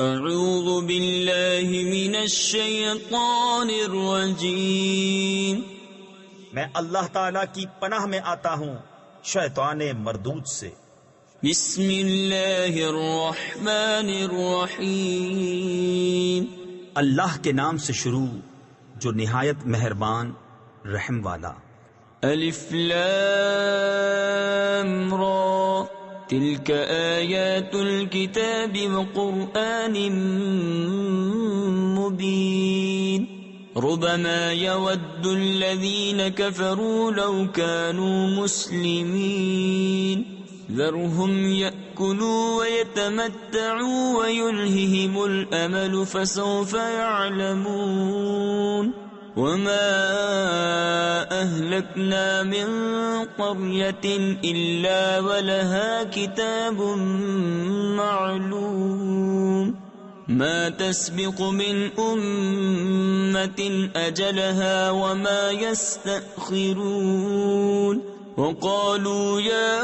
اعوذ باللہ من الشیطان الرجیم، میں اللہ تعالی کی پناہ میں آتا ہوں شیطان مردود سے۔ بسم اللہ الرحمن الرحیم، اللہ کے نام سے شروع جو نہایت مہربان رحم والا۔ الف لام را، تلک آیات الکتاب وقرآن مبین، ربما يود الذين كفروا لو كانوا مسلمين، ذرهم يأكلوا ويتمتعوا ويلههم الأمل فسوف يعلمون، وما أهلكنا من قرية إلا ولها كتاب معلوم، ما تسبق من أمة أجلها وما يستأخرون، وقالوا يا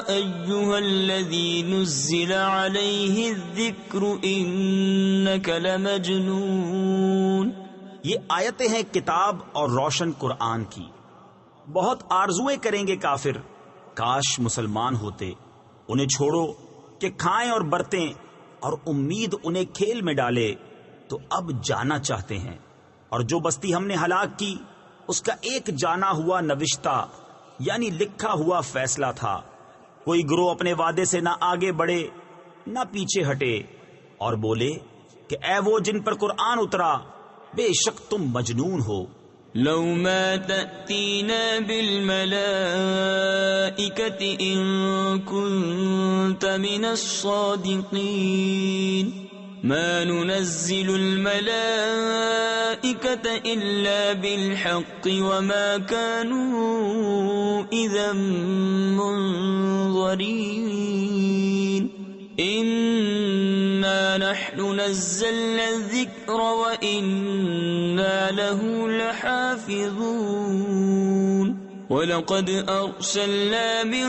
أيها الذي نزل عليه الذكر إنك لمجنون۔ یہ آیتیں ہیں کتاب اور روشن قرآن کی۔ بہت آرزویں کریں گے کافر، کاش مسلمان ہوتے۔ انہیں چھوڑو کہ کھائیں اور برتیں، اور امید انہیں کھیل میں ڈالے تو اب جانا چاہتے ہیں۔ اور جو بستی ہم نے ہلاک کی اس کا ایک جانا ہوا نوشتہ یعنی لکھا ہوا فیصلہ تھا۔ کوئی گروہ اپنے وعدے سے نہ آگے بڑھے نہ پیچھے ہٹے، اور بولے کہ اے وہ جن پر قرآن اترا، بے شک تم مجنون ہو۔ لو ما تأتينا بالملائكة إن كنت من الصادقين، ما ننزل الملائكة إلا بالحق وما كانوا إذا منظرين، إنا نحن نزلنا الذكر وإنا له لحافظون، ولقد أرسلنا من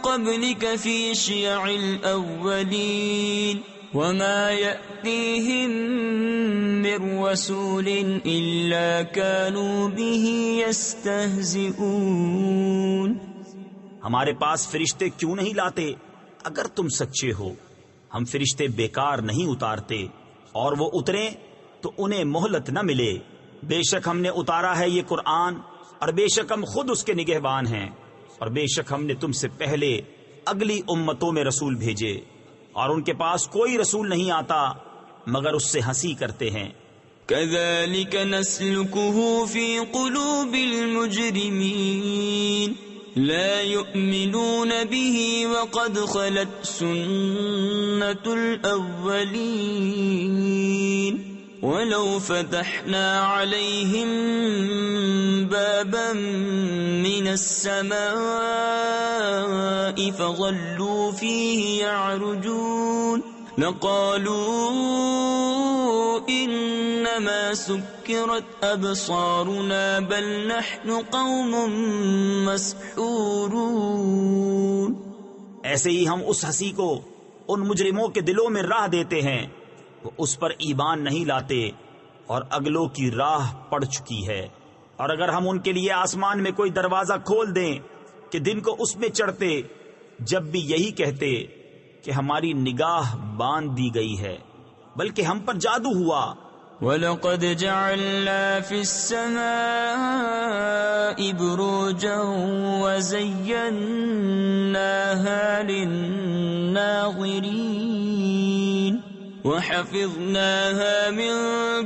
قبلك في شيع الأولين، وما يأتيهم من رسول إلا كانوا به يستهزئون۔ ہمارے پاس فرشتے کیوں نہیں لاتے اگر تم سچے ہو؟ ہم فرشتے بیکار نہیں اتارتے، اور وہ اتریں تو انہیں مہلت نہ ملے۔ بے شک ہم نے اتارا ہے یہ قرآن، اور بے شک ہم خود اس کے نگہبان ہیں، اور بے شک ہم نے تم سے پہلے اگلی امتوں میں رسول بھیجے، اور ان کے پاس کوئی رسول نہیں آتا مگر اس سے ہنسی کرتے ہیں۔ كذلك نسلكه في قلوب المجرمين، لا يؤمنون به وقد خلت سنة الأولين، ولو فتحنا عليهم بابا من السماء فظلوا فيه يعرجون لقالوا إنما سكرت أبصارنا بل نحن قوم مسحورون۔ ایسے ہی ہم اس ہنسی کو ان مجرموں کے دلوں میں راہ دیتے ہیں، وہ اس پر ایمان نہیں لاتے، اور اگلوں کی راہ پڑ چکی ہے۔ اور اگر ہم ان کے لیے آسمان میں کوئی دروازہ کھول دیں کہ دن کو اس میں چڑھتے، جب بھی یہی کہتے کہ ہماری نگاہ باندھ دی گئی ہے، بلکہ ہم پر جادو ہوا۔ وَلَقَدْ جَعَلْنَا فِي السَّمَاءِ بُرُوجًا وَزَيَّنَّاهَا لِلنَّاظِرِينَ وَحَفِظْنَاهَا مِن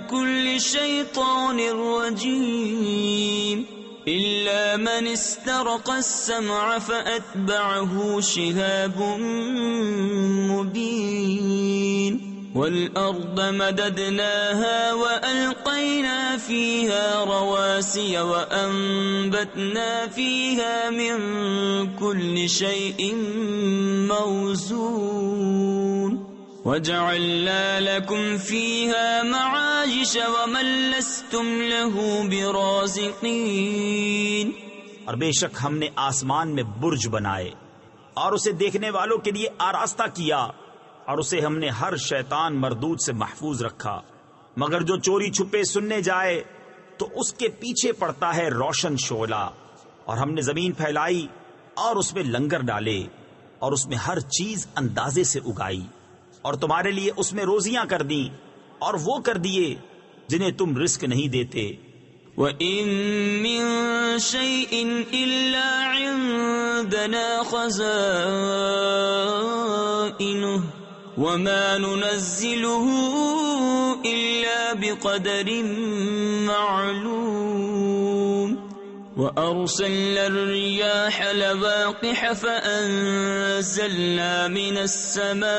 كُلِّ شَيْطَانٍ رَّجِيمٍ إِلَّا مَنِ اسْتَرَقَ السَّمْعَ فَأَتْبَعَهُ شِهَابٌ مُّبِينٌ وَالْأَرْضَ مَدَدْنَاهَا وَأَلْقَيْنَا فِيهَا رَوَاسِيَ وَأَنبَتْنَا فِيهَا مِن كُلِّ شَيْءٍ مَّوْزُونٍ وَجَعَلْنَا لَكُمْ فِيهَا مَعَايِشَ وَمَن لَّسْتُمْ لَهُ بِرَازِقِينَ۔ اور بے شک ہم نے آسمان میں برج بنائے اور اسے دیکھنے والوں کے لیے آراستہ کیا، اور اسے ہم نے ہر شیطان مردود سے محفوظ رکھا، مگر جو چوری چھپے سننے جائے تو اس کے پیچھے پڑتا ہے روشن شعلہ۔ اور ہم نے زمین پھیلائی اور اس میں لنگر ڈالے اور اس میں ہر چیز اندازے سے اگائی، اور تمہارے لیے اس میں روزیاں کر دیں اور وہ کر دیے جنہیں تم رزق نہیں دیتے۔ وَإِن مِّن شَيْءٍ إِلَّا عِندَنَا خَزَائِنُهُ وَمَا نُنَزِّلُهُ إِلَّا بِقَدَرٍ مَّعْلُومٍ وَأَرْسَلْنَا الرِّيَاحَ لَوَاقِحَ فَأَنزَلْنَا مِنَ السَّمَاءِ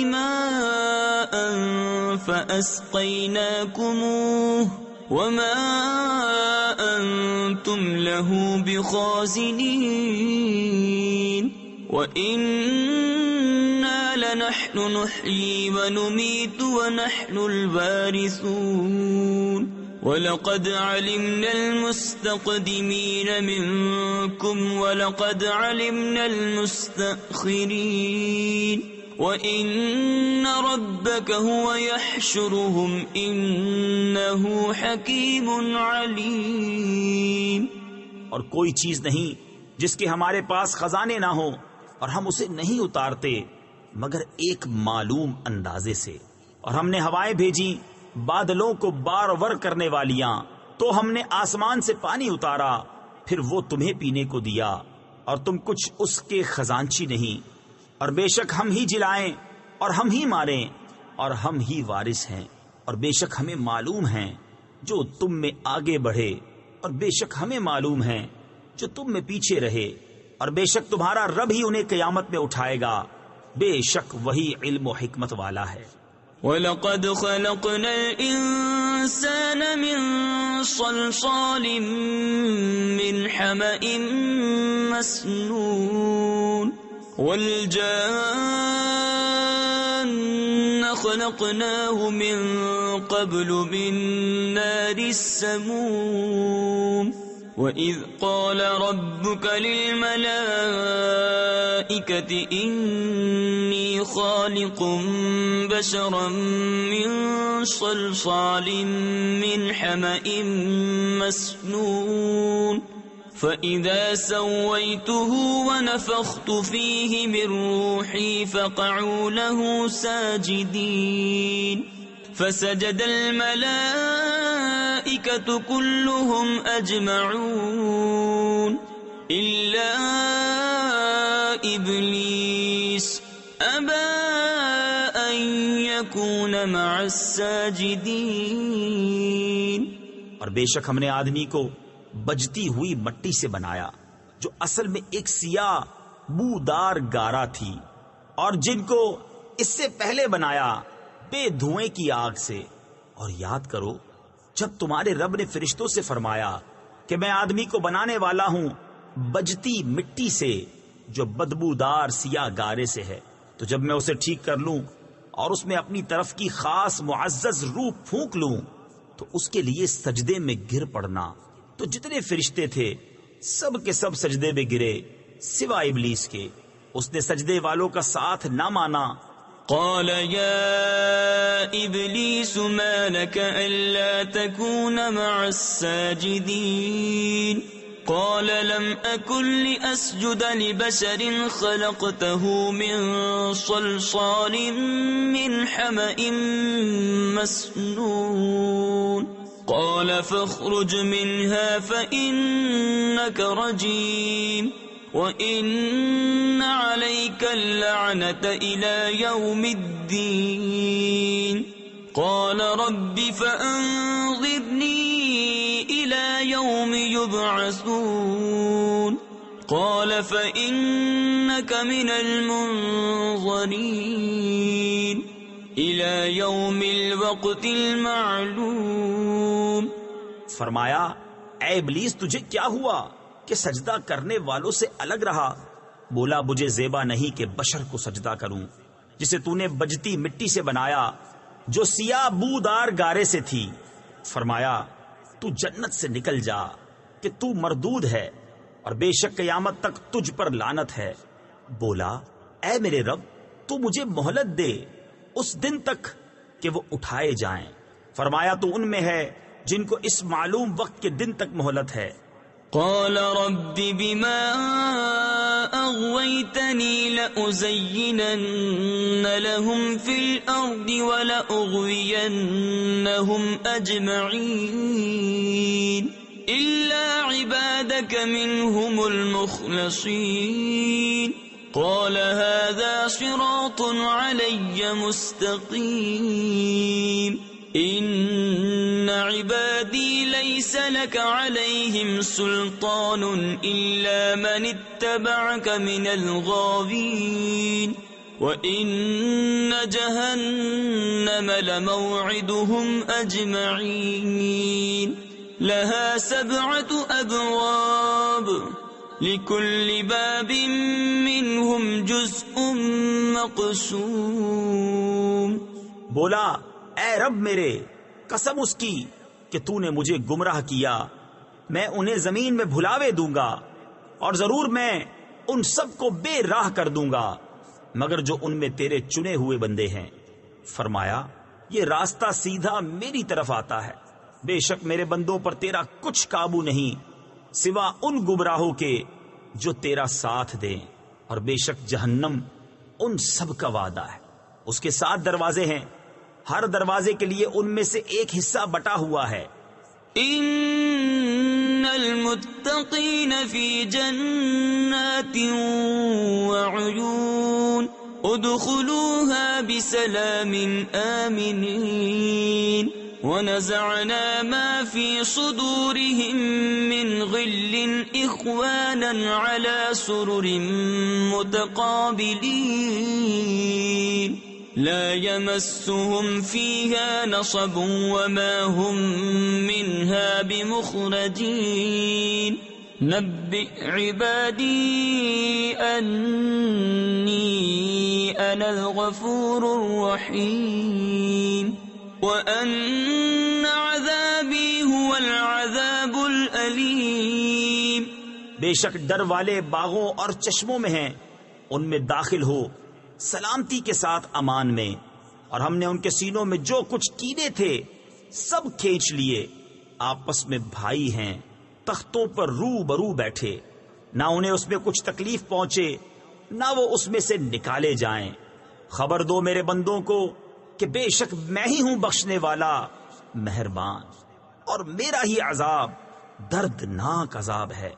مَاءً فَأَسْقَيْنَاكُمُوهُ وَمَا أَنتُمْ لَهُ بِخَازِنِينَ وَإِنَّا لَنَحْنُ نُحْيِي وَنُمِيتُ وَنَحْنُ الْوَارِثُونَ وَلَقَدْ عَلِمْنَا الْمُسْتَقْدِمِينَ مِنكُمْ وَلَقَدْ عَلِمْنَا الْمُسْتَأْخِرِينَ وَإِنَّ رَبَّكَ هُوَ يَحْشُرُهُمْ إِنَّهُ حَكِيمٌ عَلِيمٌ۔ اور کوئی چیز نہیں جس کے ہمارے پاس خزانے نہ ہوں اور ہم اسے نہیں اتارتے مگر ایک معلوم اندازے سے۔ اور ہم نے ہوائیں بھیجی بادلوں کو بارور کرنے والیاں، تو ہم نے آسمان سے پانی اتارا، پھر وہ تمہیں پینے کو دیا، اور تم کچھ اس کے خزانچی نہیں۔ اور بے شک ہم ہی جلائیں اور ہم ہی ماریں اور ہم ہی وارث ہیں، اور بے شک ہمیں معلوم ہیں جو تم میں آگے بڑھے، اور بے شک ہمیں معلوم ہیں جو تم میں پیچھے رہے، اور بے شک تمہارا رب ہی انہیں قیامت میں اٹھائے گا، بے شک وہی علم و حکمت والا ہے۔ وَلَقَدْ خَلَقْنَا الْإِنسَانَ مِنْ صَلْصَالٍ مِّنْ حَمَإٍ مَّسْنُونٍ وَالْجَانَّ خَلَقْنَاهُ مِنْ قَبْلُ مِنْ نَارِ السَّمُومِ وَإِذْ قَالَ رَبُّكَ لِلْمَلَائِكَةِ إِنِّي خَالِقٌ بَشَرًا مِّن صَلْصَالٍ مِّنْ حَمَإٍ مَّسْنُونٍ فَإِذَا سَوَّيْتُهُ وَنَفَخْتُ فِيهِ مِن رُّوحِي فَقَعُوا لَهُ سَاجِدِينَ فَسَجَدَ الْمَلَائِكَةُ كُلُّهُمْ أَجْمَعُونَ إِلَّا إِبْلِيسَ أَبَى أَن يَكُونَ مَعَ السَّاجِدِينَ۔ اور بے شک ہم نے آدمی کو بجتی ہوئی مٹی سے بنایا، جو اصل میں ایک سیاہ بودار گارا تھی، اور جن کو اس سے پہلے بنایا بے دھوئیں کی آگ سے۔ اور یاد کرو جب تمہارے رب نے فرشتوں سے فرمایا کہ میں آدمی کو بنانے والا ہوں بجتی مٹی سے جو بدبودار سیاہ گارے سے ہے، تو جب میں اسے ٹھیک کر لوں اور اس میں اپنی طرف کی خاص معزز روح پھونک لوں تو اس کے لیے سجدے میں گر پڑنا۔ تو جتنے فرشتے تھے سب کے سب سجدے میں گرے سوائے ابلیس کے، اس نے سجدے والوں کا ساتھ نہ مانا۔ قال يا إبليس ما لك ألا تكون مع الساجدين قال لم أكن لأسجد لبشر خلقته من صلصال من حمأ مسنون قال فاخرج منها فإنك رجيم وَإِنَّ عَلَيْكَ اللَّعْنَةَ إِلَى يَوْمِ الدِّينِ قَالَ رَبِّ فَأَنظِرْنِي إِلَى يَوْمِ يُبْعَثُونَ قَالَ فَإِنَّكَ مِنَ الْمُنظَرِينَ إِلَى يَوْمِ الْوَقْتِ الْمَعْلُومِ۔ فرمایا اے ابلیس تجھے کیا ہوا کہ سجدہ کرنے والوں سے الگ رہا؟ بولا مجھے زیبا نہیں کہ بشر کو سجدہ کروں جسے تو نے بجتی مٹی سے بنایا جو سیاہ بودار گارے سے تھی۔ فرمایا تو جنت سے نکل جا کہ تو مردود ہے اور بے شک قیامت تک تجھ پر لعنت ہے۔ بولا اے میرے رب تو مجھے مہلت دے اس دن تک کہ وہ اٹھائے جائیں۔ فرمایا تو ان میں ہے جن کو اس معلوم وقت کے دن تک مہلت ہے۔ قال رب بما أغويتني لأزينن لهم في الأرض ولأغوينهم أجمعين إلا عبادك منهم المخلصين قال هذا صراط علي مستقيم إن عبادي ليس لك عليهم سلطان إلا من اتبعك من الغاوين وإن جهنم لموعدهم أجمعين لها 7 أبواب لكل باب منهم جزء مقسوم۔ بولا اے رب میرے، قسم اس کی کہ تو نے مجھے گمراہ کیا، میں انہیں زمین میں بھلاوے دوں گا اور ضرور میں ان سب کو بے راہ کر دوں گا مگر جو ان میں تیرے چنے ہوئے بندے ہیں۔ فرمایا یہ راستہ سیدھا میری طرف آتا ہے، بے شک میرے بندوں پر تیرا کچھ قابو نہیں سوا ان گمراہوں کے جو تیرا ساتھ دیں، اور بے شک جہنم ان سب کا وعدہ ہے۔ اس کے 7 دروازے ہیں، ہر دروازے کے لیے ان میں سے ایک حصہ بٹا ہوا ہے۔ ان المتقین فی جنات وعیون ادخلوها بسلام آمنین ونزعنا ما في صدورهم من غل اخوانا على سرر متقابلين لا يمسهم فيها نصب وما هم منها بمخرجين نبئ عبادي أني أنا الغفور الرحيم وأن عذابي هو العذاب الأليم۔ بے شک ڈر والے باغوں اور چشموں میں ہیں، ان میں داخل ہو سلامتی کے ساتھ امان میں، اور ہم نے ان کے سینوں میں جو کچھ کینے تھے سب کھینچ لیے، آپس میں بھائی ہیں، تختوں پر رو برو بیٹھے، نہ انہیں اس میں کچھ تکلیف پہنچے نہ وہ اس میں سے نکالے جائیں۔ خبر دو میرے بندوں کو کہ بے شک میں ہی ہوں بخشنے والا مہربان، اور میرا ہی عذاب دردناک عذاب ہے۔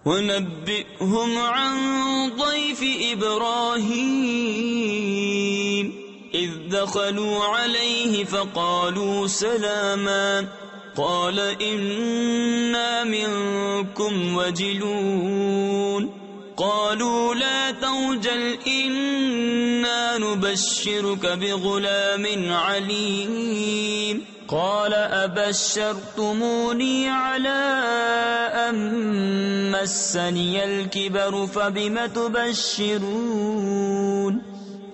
وَنَبِّئْهُمْ عَنْ ضَيْفِ إِبْرَاهِيمَ إِذْ دَخَلُوا عَلَيْهِ فَقَالُوا سَلَامًا قَالَ إِنَّا مِنْكُمْ وَجِلُونَ قَالُوا لَا تَوْجَلْ إِنَّا نُبَشِّرُكَ بِغُلَامٍ عَلِيمٍ قال أبشرتموني على أن مسني الكبر فبم تبشرون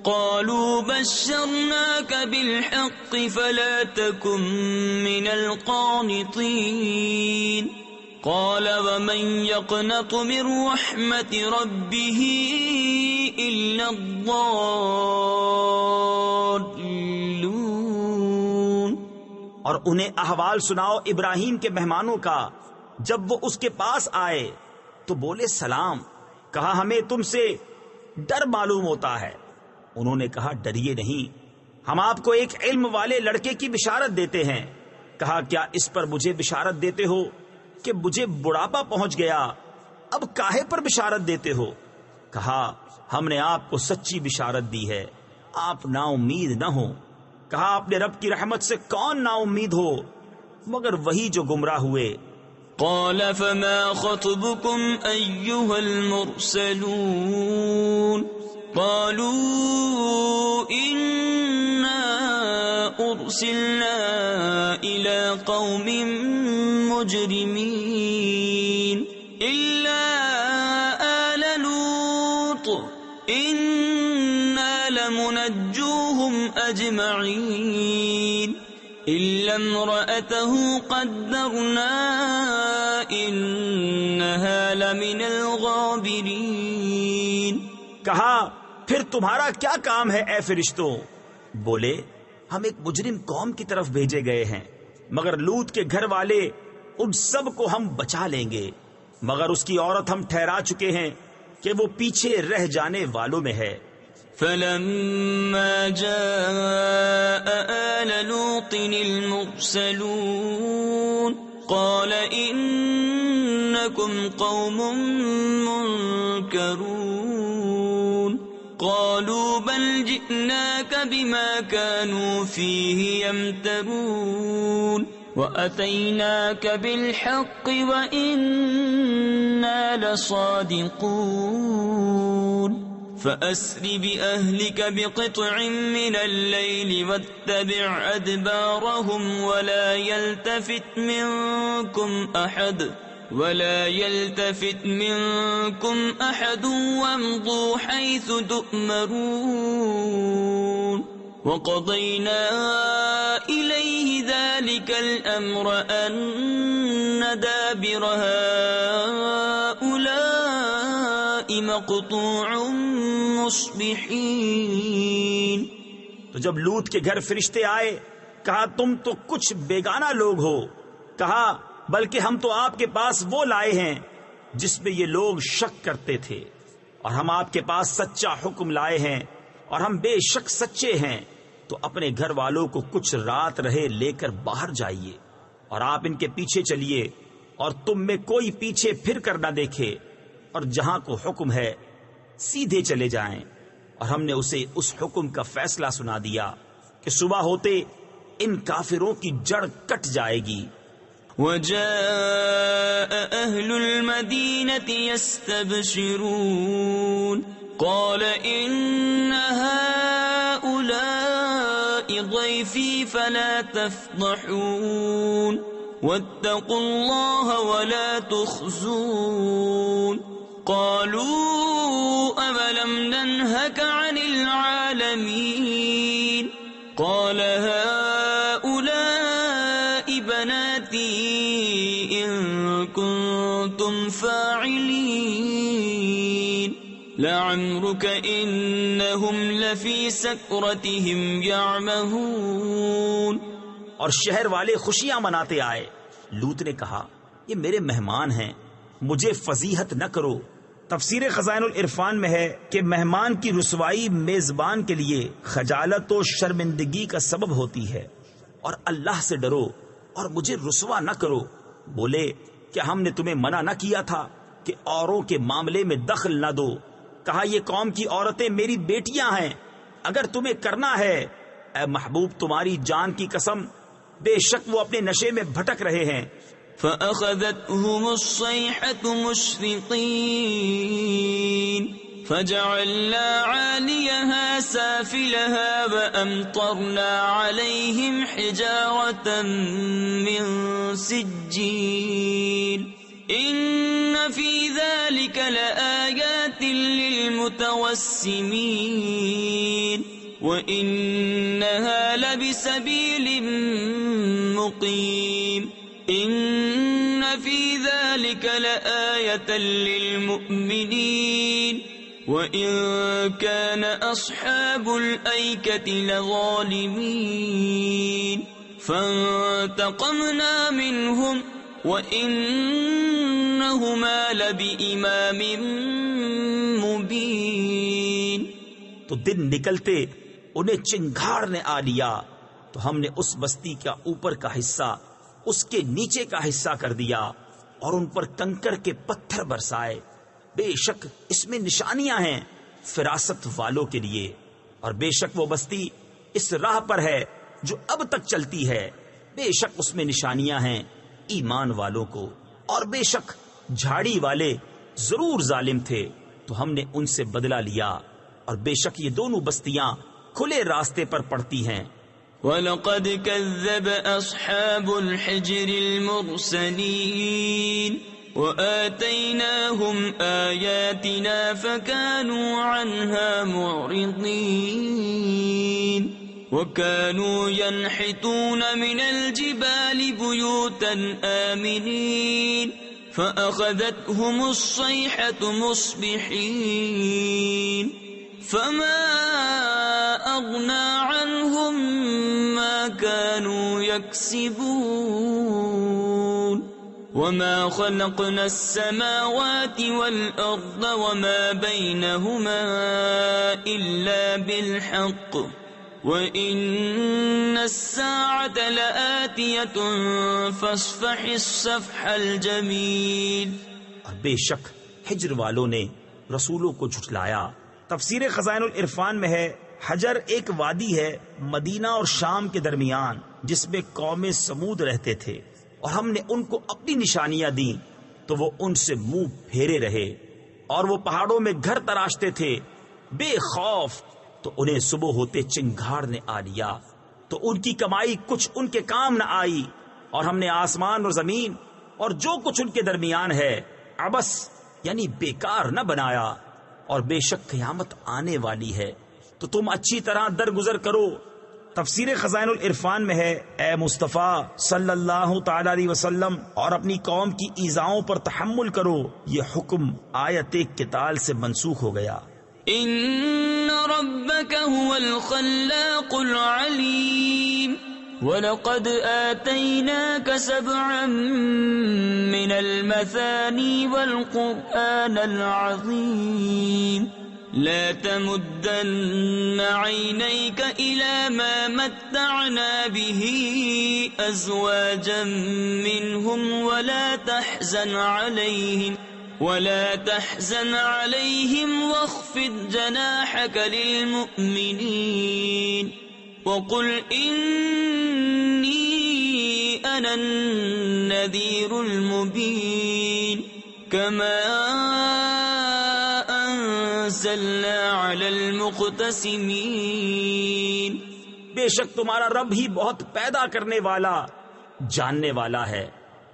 قالوا بشرناك بالحق فلا تكن من القانطين قال ومن يقنط من رحمة ربه إلا الضالون۔ اور انہیں احوال سناؤ ابراہیم کے مہمانوں کا، جب وہ اس کے پاس آئے تو بولے سلام، کہا ہمیں تم سے ڈر معلوم ہوتا ہے۔ انہوں نے کہا ڈریے نہیں، ہم آپ کو ایک علم والے لڑکے کی بشارت دیتے ہیں۔ کہا کیا اس پر مجھے بشارت دیتے ہو کہ مجھے بڑھاپا پہنچ گیا، اب کاہے پر بشارت دیتے ہو؟ کہا ہم نے آپ کو سچی بشارت دی ہے، آپ نا امید نہ ہو۔ کہا اپنے رب کی رحمت سے کون نا امید ہو مگر وہی جو گمراہ ہوئے۔ قال فما خطبكم أيها المرسلون قالوا إنا أرسلنا إلى قوم مجرمين إلا آل لوط إنا لمنجوهم أجمعين إلا امرأته قدرنا إنها لمن الغابرين۔ کہا پھر تمہارا کیا کام ہے اے فرشتوں؟ بولے ہم ایک مجرم قوم کی طرف بھیجے گئے ہیں، مگر لوط کے گھر والے ان سب کو ہم بچا لیں گے، مگر اس کی عورت ہم ٹھہرا چکے ہیں کہ وہ پیچھے رہ جانے والوں میں ہے۔ فلما جاء آل لوط المرسلون قال إنكم قوم منكرون قالوا بل جئناك بما كانوا فيه يمترون وأتيناك بالحق وإنا لصادقون فأسر بأهلك بقطع من الليل واتبع أدبارهم ولا يلتفت منكم أحد وامضوا حيث تؤمرون وقضينا إليه ذلك الأمر أن دابر هؤلاء مقطوع مصبحين۔ تو جب لوط کے گھر فرشتے آئے کہا تم تو کچھ بیگانہ لوگ ہو، کہا بلکہ ہم تو آپ کے پاس وہ لائے ہیں جس میں یہ لوگ شک کرتے تھے، اور ہم آپ کے پاس سچا حکم لائے ہیں اور ہم بے شک سچے ہیں، تو اپنے گھر والوں کو کچھ رات رہے لے کر باہر جائیے اور آپ ان کے پیچھے چلیے اور تم میں کوئی پیچھے پھر کر نہ دیکھے، اور جہاں کو حکم ہے سیدھے چلے جائیں۔ اور ہم نے اسے اس حکم کا فیصلہ سنا دیا کہ صبح ہوتے ان کافروں کی جڑ کٹ جائے گی۔ وجاء أهل المدينة يستبشرون قال إن هؤلاء ضيفي فلا تفضحون واتقوا الله ولا تخزون قالوا أولم ننهك عن العالمين قال هؤلاء بناتي إن كنتم فاعلين لعمرك إنهم لفي سكرتهم يعمهون۔ اور شہر والے خوشیاں مناتے آئے۔ لوط نے کہا یہ میرے مہمان ہیں، مجھے فضیحت نہ کرو۔ تفسیر خزائن العرفان میں ہے کہ مہمان کی رسوائی میزبان کے لیے خجالت و شرمندگی کا سبب ہوتی ہے، اور اللہ سے ڈرو اور مجھے رسوا نہ کرو۔ بولے کیا ہم نے تمہیں منع نہ کیا تھا کہ اوروں کے معاملے میں دخل نہ دو؟ کہا یہ قوم کی عورتیں میری بیٹیاں ہیں، اگر تمہیں کرنا ہے اے محبوب تمہاری جان کی قسم بے شک وہ اپنے نشے میں بھٹک رہے ہیں۔ فأخذتهم الصيحة مشرقين فجعلنا عاليها سافلها وأمطرنا عليهم حجارة من سجيل إن في ذلك لآيات للمتوسمين وإنها لبسبيل مقيم إن في ذلك لآية للمؤمنين وإن كان أصحاب الأيكة لظالمين فانتقمنا منهم وإنهما لبإمام مبين۔ تو دن نکلتے انہیں چنگھاڑ نے آ لیا، تو ہم نے اس بستی کا اوپر کا حصہ اس کے نیچے کا حصہ کر دیا اور ان پر کنکر کے پتھر برسائے۔ بے شک اس میں نشانیاں ہیں فراست والوں کے لیے، اور بے شک وہ بستی اس راہ پر ہے جو اب تک چلتی ہے، بے شک اس میں نشانیاں ہیں ایمان والوں کو۔ اور بے شک جھاڑی والے ضرور ظالم تھے، تو ہم نے ان سے بدلہ لیا، اور بے شک یہ دونوں بستیاں کھلے راستے پر پڑتی ہیں۔ وَلَقَدْ كَذَّبَ أَصْحَابُ الْحِجْرِ الْمُرْسَلِينَ وَآتَيْنَاهُمْ آيَاتِنَا فَكَانُوا عَنْهَا مُعْرِضِينَ وَكَانُوا يَنْحِتُونَ مِنَ الْجِبَالِ بُيُوتًا آمِنِينَ فَأَخَذَتْهُمُ الصَّيْحَةُ مُصْبِحِينَ فما أغنى عنهم ما كانوا يكسبون وما خلقنا السماوات والأرض وما بينهما إلا بالحق وَإِنَّ السَّاعَةَ لَآتِيَةٌ فَاصْفَحِ الصَّفْحَ الْجَمِيلَ۔ اور بے شک حجر والوں نے رسولوں کو جھٹلایا۔ تفسیر خزائن العرفان میں ہے، حجر ایک وادی ہے مدینہ اور شام کے درمیان جس میں قوم سمود رہتے تھے، اور ہم نے ان کو اپنی نشانیاں دیں تو وہ ان سے منہ پھیرے رہے، اور وہ پہاڑوں میں گھر تراشتے تھے بے خوف، تو انہیں صبح ہوتے چنگھاڑ نے آ لیا، تو ان کی کمائی کچھ ان کے کام نہ آئی، اور ہم نے آسمان اور زمین اور جو کچھ ان کے درمیان ہے عبث یعنی بیکار نہ بنایا، اور بے شک قیامت آنے والی ہے تو تم اچھی طرح درگزر کرو۔ تفسیر خزائن العرفان میں ہے، اے مصطفیٰ صلی اللہ تعالی علیہ وسلم، اور اپنی قوم کی ایذاؤں پر تحمل کرو، یہ حکم آیت قتال سے منسوخ ہو گیا۔ ان ربك هو الخلاق العليم ولقد آتيناك 7 من المثاني والقرآن العظيم لا تمدن عينيك إلى ما متعنا به أزواجا منهم ولا تحزن عليهم واخفض جناحك للمؤمنين وقل إني أنا النذير المبين كما أنزلنا على المقتسمين۔ بے شک تمہارا رب ہی بہت پیدا کرنے والا جاننے والا ہے،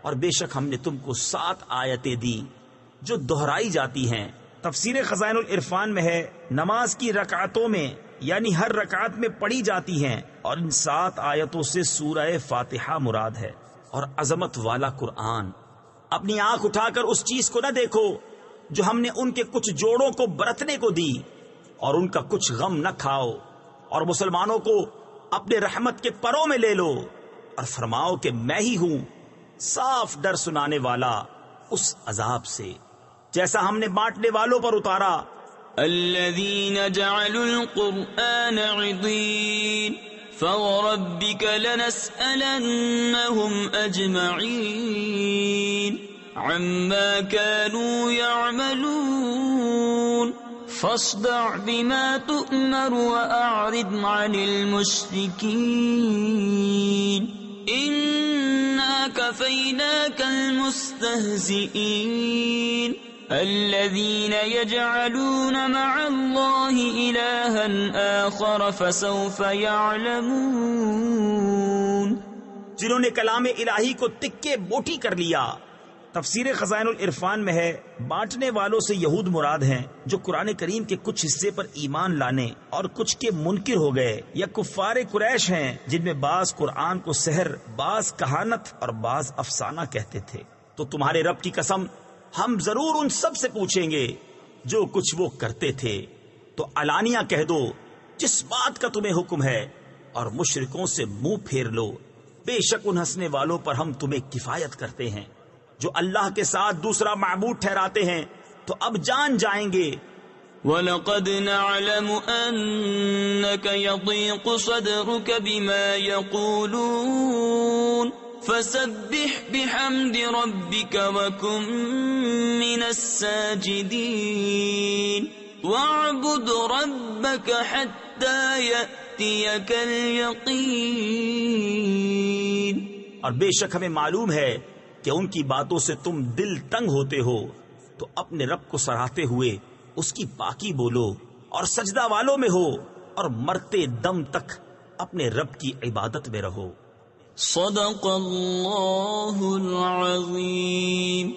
اور بے شک ہم نے تم کو 7 آیتیں دی جو دہرائی جاتی ہیں۔ تفسیر خزائن العرفان میں ہے، نماز کی رکعتوں میں یعنی ہر رکعت میں پڑھی جاتی ہیں، اور ان 7 آیتوں سے سورہ فاتحہ مراد ہے۔ اور عظمت والا قرآن، اپنی آنکھ اٹھا کر اس چیز کو نہ دیکھو جو ہم نے ان کے کچھ جوڑوں کو برتنے کو دی، اور ان کا کچھ غم نہ کھاؤ، اور مسلمانوں کو اپنے رحمت کے پروں میں لے لو، اور فرماؤ کہ میں ہی ہوں صاف ڈر سنانے والا اس عذاب سے جیسا ہم نے بانٹنے والوں پر اتارا۔ الذين جعلوا القرآن عضين فوربك لنسألنهم أجمعين عما كانوا يعملون فاصدع بما تؤمر وأعرض عن المشركين إنا كفيناك المستهزئين الذين يجعلون مع الله إلها آخر فسوف يعلمون۔ جنہوں نے کلام الہی کو تکے بوٹی کر لیا۔ تفسیر خزائن العرفان میں ہے، بانٹنے والوں سے یہود مراد ہیں جو قرآن کریم کے کچھ حصے پر ایمان لانے اور کچھ کے منکر ہو گئے، یا کفار قریش ہیں جن میں بعض قرآن کو سحر، بعض کہانت اور بعض افسانہ کہتے تھے۔ تو تمہارے رب کی قسم ہم ضرور ان سب سے پوچھیں گے جو کچھ وہ کرتے تھے، تو علانیہ کہہ دو جس بات کا تمہیں حکم ہے، اور مشرکوں سے منہ پھیر لو، بے شک ان ہنسنے والوں پر ہم تمہیں کفایت کرتے ہیں جو اللہ کے ساتھ دوسرا معبود ٹھہراتے ہیں، تو اب جان جائیں گے۔ وَلَقَدْ نَعْلَمُ أَنَّكَ يَضِيقُ صَدْرُكَ بِمَا يَقُولُونَ فَسَبِّحْ بِحَمْدِ رَبِّكَ وَكُن مِّنَ السَّاجِدِينَ وَاعْبُدْ رَبَّكَ حَتَّى يَأْتِيَكَ الْيَقِينُ۔ اور بے شک ہمیں معلوم ہے کہ ان کی باتوں سے تم دل تنگ ہوتے ہو، تو اپنے رب کو سراہتے ہوئے اس کی پاکی بولو، اور سجدہ والوں میں ہو، اور مرتے دم تک اپنے رب کی عبادت میں رہو۔ صدق اللہ العظیم۔